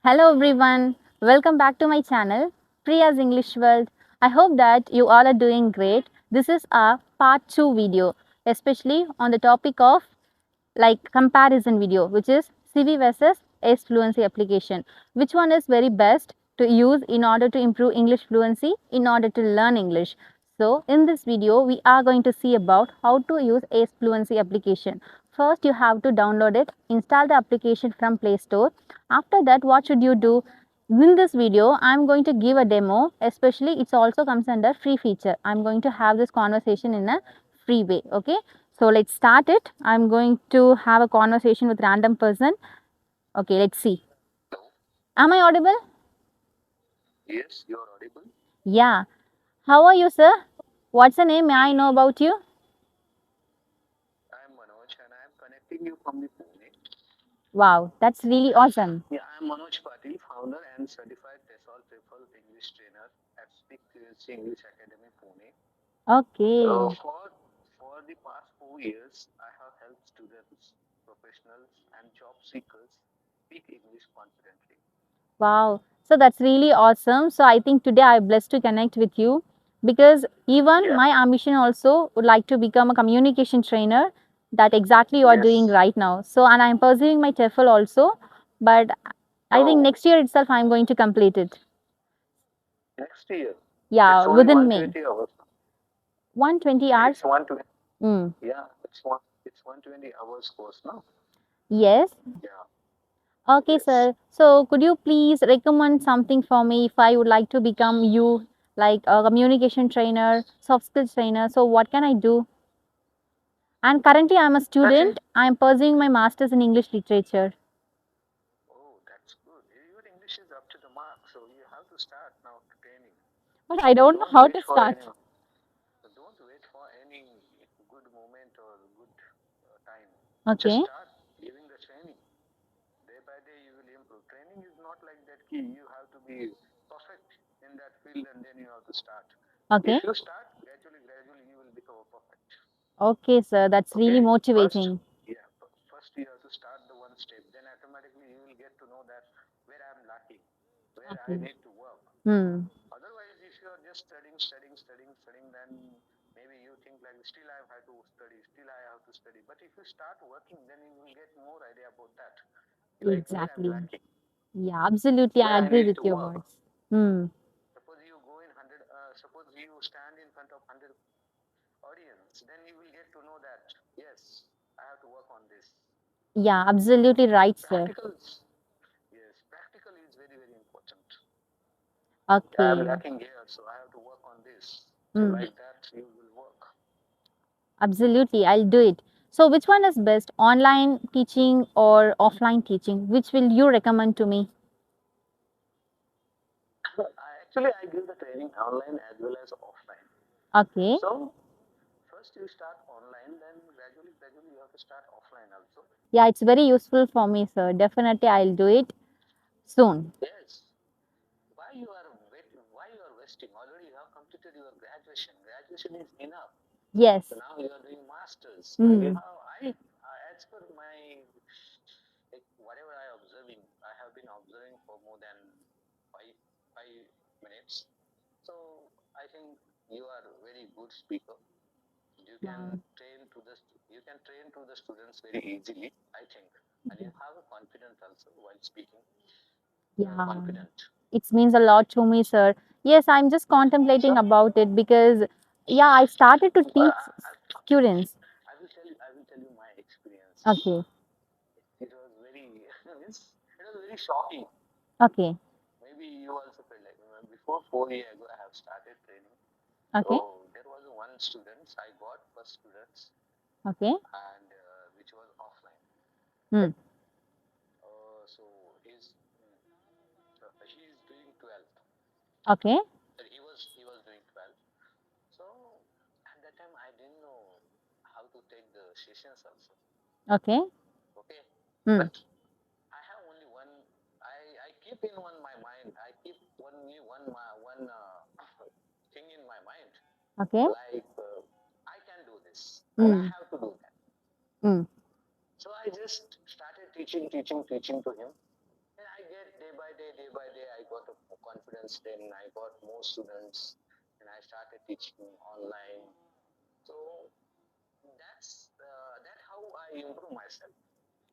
Hello everyone, welcome back to my channel, Priya's English World. I hope that you all are doing great. This is our part 2 video, especially on the topic of comparison video, which is CV versus ACE fluency application. Which one is very best to use in order to improve English fluency, in order to learn English? So in this video, we are going to see about how to use ACE fluency application. First, you have to download it, install the application from Play Store. After that, what should you do? In this video, I'm going to give a demo, especially it also comes under free feature. I'm going to have this conversation in a free way, okay? So let's start it. I'm going to have a conversation with random person. Okay, let's see. Am I audible? Yes, you're audible. Yeah. How are you, sir? What's the name? May I know about you? I'm Manoj and I'm connecting you from the Pune. Wow, that's really awesome. Yeah, I'm Manoj Patil, founder and certified TESOL English trainer at Speak Fluency English Academy, Pune. Okay. For the past 4 years, I have helped students, professionals, and job seekers speak English confidently. Wow. So that's really awesome. So I think today I'm blessed to connect with you because even Yeah. my ambition also would like to become a communication trainer that exactly you are doing Yes. right now. So and I'm pursuing my TEFL also, but I think Oh, next year itself I'm going to complete it. next year. Yeah, It's only within May. 120 hours. 120 hours? It's 120. Mm. Yeah, it's 120 hours course now. Yes. Yeah. Okay, Yes. sir. So could you please recommend something for me if I would like to become you, like a communication trainer, soft skills trainer? So what can I do? And currently I'm a Actually, student. I'm pursuing my master's in English literature. oh, that's good. Your English is up to the mark, so you have to start now training. But I don't know Don't how wait to for start. any. Don't wait for any good moment or good time. Just Okay. start giving the training. Day by day, you will improve. Training is not like that. Key. You have to be perfect in that field, and then you have to start. Okay. If you start gradually, you will become perfect. Okay, sir. That's really Okay. First, motivating. yeah. First, you have to start the one step. Then automatically, you will get to know that where I am lacking, where I Okay. need to work. Hmm. Otherwise, if you are just studying, then maybe you think like still I have to study, still I have to study. But if you start working, then you will get more idea about that. Like where I'm Exactly. lacking, Yeah, absolutely. where I I agree need with to your work. words. Hmm. Suppose you go in 100. Suppose you stand in front of 100 audience, then you will get to know that yes, I have to work on this. Yeah, absolutely right, sir. Practical, yes, practical is very important. I am Okay. lacking here, so I have to work on this. So Hmm. like that, you will work. Absolutely, I'll do it. So, which one is best, online teaching or offline teaching? Which will you recommend to me? I give the training online as well as offline. Okay. So first you start online, then gradually you have to start offline also. Yeah, it's very useful for me, sir. Definitely, I'll do it soon. Yes. Why you are wasting? Already you have completed your graduation. Graduation is enough. Yes. So now you are doing masters. Now you Hmm. have as per my like whatever I have been observing for more than five minutes. So I think you are a very good speaker. You Wow. can you can train to the students very easily, I think, and you have a confidence also while speaking. You are Yeah, confident. it means a lot to me, sir. Yes, I'm just contemplating So about it because, yeah, I started to teach students. I will tell you my experience. Okay. It was very it was very shocking. Okay. Maybe you also felt like before 4 years ago I have started training. Okay. So there was one student I got first students Okay. and which was offline. Hmm. So he is doing 12th. Okay. He was doing 12th. So at that time I didn't know how to take the sessions also. Okay. Okay, Hmm. but I have only one. I keep in my mind. I keep one thing in my mind. Okay. Like I can do this, and I Hmm. have to do that. Hmm. So I just started teaching to him, and I get day by day, I got a confidence. Then I got more students, and I started teaching online. So that how I improve myself.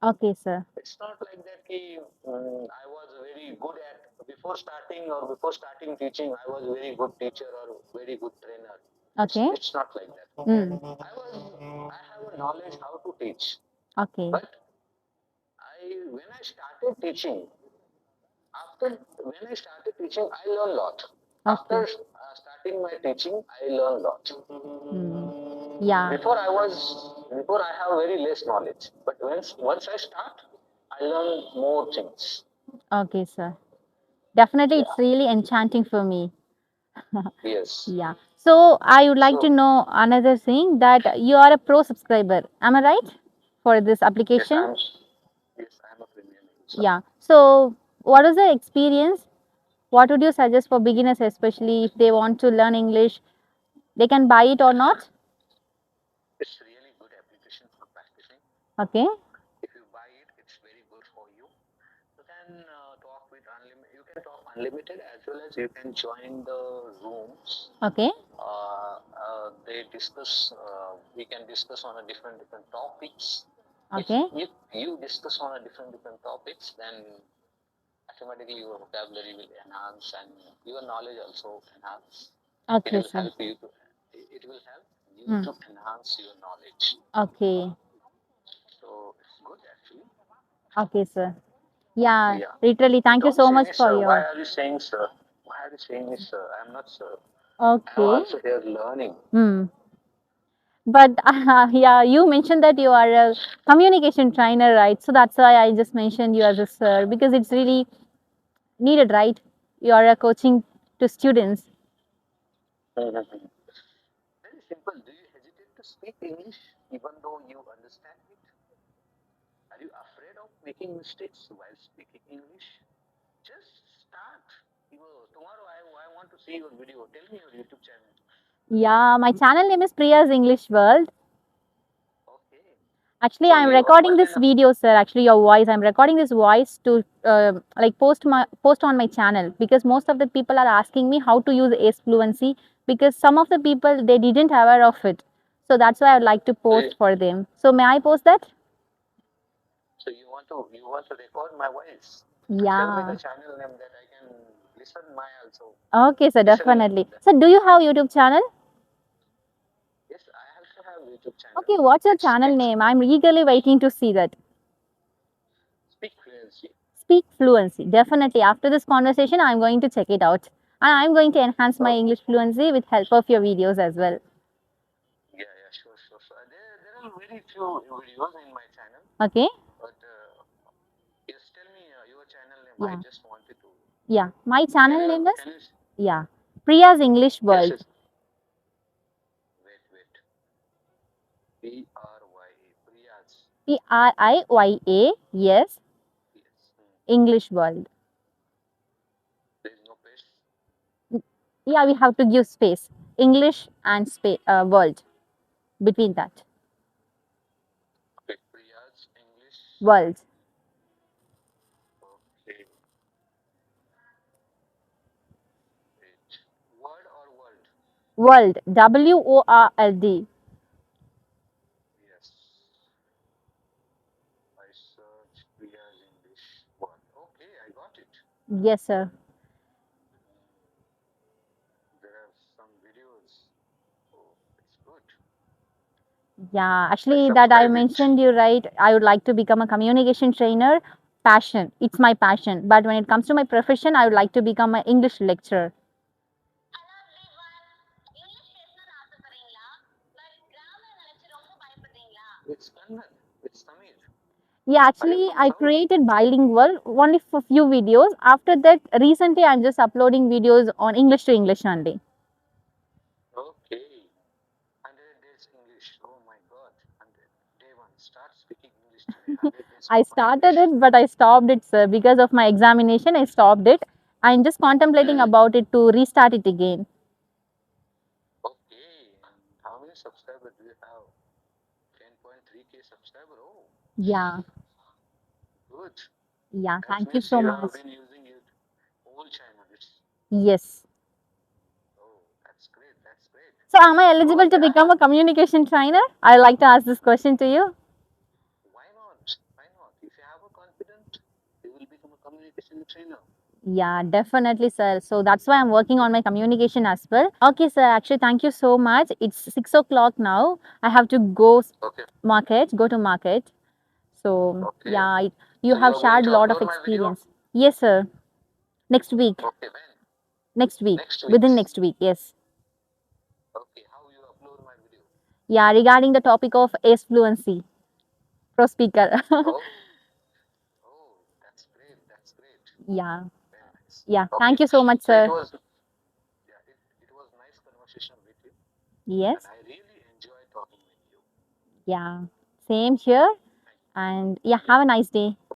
Okay, sir. It's not like that. I was very good at before starting teaching. I was very good teacher or very good trainer. Okay. It's not like that. Mm. I have a knowledge how to teach, Okay. but when I started teaching, when I started teaching, I learned a lot. Okay. After starting my teaching, I learned a lot. Mm. Yeah. Before I have very less knowledge, but once I start, I learn more things. Okay, sir. Definitely, Yeah. it's really enchanting for me. Yes. Yeah. So I would like to So know another thing that you are a pro subscriber. Am I right for this yes, application? I'm a premium user. Yeah. So what is the experience? What would you suggest for beginners, especially if they want to learn English? They can buy it or not? It's really good application for practicing. Okay. If you buy it, it's very good for you. You can talk with unlimited. You can talk unlimited as well as you can join the rooms. Okay. They discuss. We can discuss on a different topics. Okay. If you discuss on a different topics, then automatically your vocabulary will enhance and your knowledge also enhance. It Okay, will sir. help you to. It will help you Hmm. to enhance your knowledge. Okay. So it's good actually. Okay, sir. Yeah, Yeah. literally, thank you Don't so say much me, for sir. Why your. are you saying, sir? Why are you saying me, sir? I'm not, sir. I'm Okay. also here learning. Hmm. But yeah, you mentioned that you are a communication trainer, right? So that's why I just mentioned you as a sir because it's really needed, right? You are a coaching to students. Mhm. Very simple. Do you hesitate to speak English even though you understand it? Are you afraid of making mistakes while speaking English? Just start. Tomorrow I want to see your video. Tell me your YouTube channel. Yeah, my channel name is Priya's English World. Okay. Actually, So I'm you recording what this kind of video, sir. Actually, your voice. I'm recording this voice to like post on my channel because most of the people are asking me how to use ACE Fluency because some of the people they didn't aware of it. So that's why I'd like to so you, post for them. So may I post that? so you want to record my voice? Tell me the Yeah. channel name that I can listen my also. Okay, sir. Listen. Definitely. So do you have YouTube channel? Yes, I also have YouTube channel. Okay. What's your It's channel name? I'm eagerly waiting to see that. Speak Fluency. Speak Fluency. Definitely. After this conversation, I'm going to check it out. And I'm going to enhance my Oh, English fluency with help of your videos as well. yeah, sure. There are very few videos in my channel, Okay. but yes, tell me your channel name. I Yeah. just wanted to. Yeah. My Can channel you name is, can you? yeah, Priya's English Yes, World. yes. Wait. Priyas. Priya. Yes. Yes. English World. There is no space. Yeah, we have to give space. English and space, world between that. Okay, Priyas English. World. Okay. Wait. Word or world? World. WORLD. Yes. I search Priyas English word. Okay, I got it. Yes, sir. There are some videos. Oh, it's good. Yeah, I actually, that I subscribe it. mentioned you right. I would like to become a communication trainer. Passion. It's my passion. But when it comes to my profession, I would like to become an English lecturer. It's Kannad. It's Tamil. Yeah, Are you actually, from I South? created bilingual only for few videos. After that, recently, I'm just uploading videos on English to English only. Okay. 100 days English. Oh my God. 100. Day one. Start speaking English today. 100 days I spoken started English. it, but I stopped it, sir, because of my examination. I stopped it. I'm just contemplating about it to restart it again. Okay. And how many subscribers do you have? 10.3K subscriber. Oh, Yeah, good. yeah. That Thank you means so you have much. been using Yes. Oh, that's great. That's great. So, am I eligible to Okay, become a communication trainer? I like to ask this question to you. why not? Why not? If you have a confidence, you will become a communication trainer. Yeah, definitely, sir. So that's why I'm working on my communication as well. Okay, sir. Actually, thank you so much. It's 6 o'clock now. I have to go Okay. market, go to market. So Okay. yeah, you So you have are going shared to a lot of upload my video? experience. Yes, sir. Next week. Okay, when? Next week. Next Within week's. next week. Yes. Okay, how you upload my video? Yeah, regarding the topic of ACE fluency, pro speaker. Oh, oh, that's great. That's great. Yeah. Very nice. Yeah. Okay. Thank you so much, So it sir. was, yeah, it was nice conversation with you, and Yes. I really enjoyed talking with you. Yeah. Same here. Thank, And yeah, yeah. have a nice day.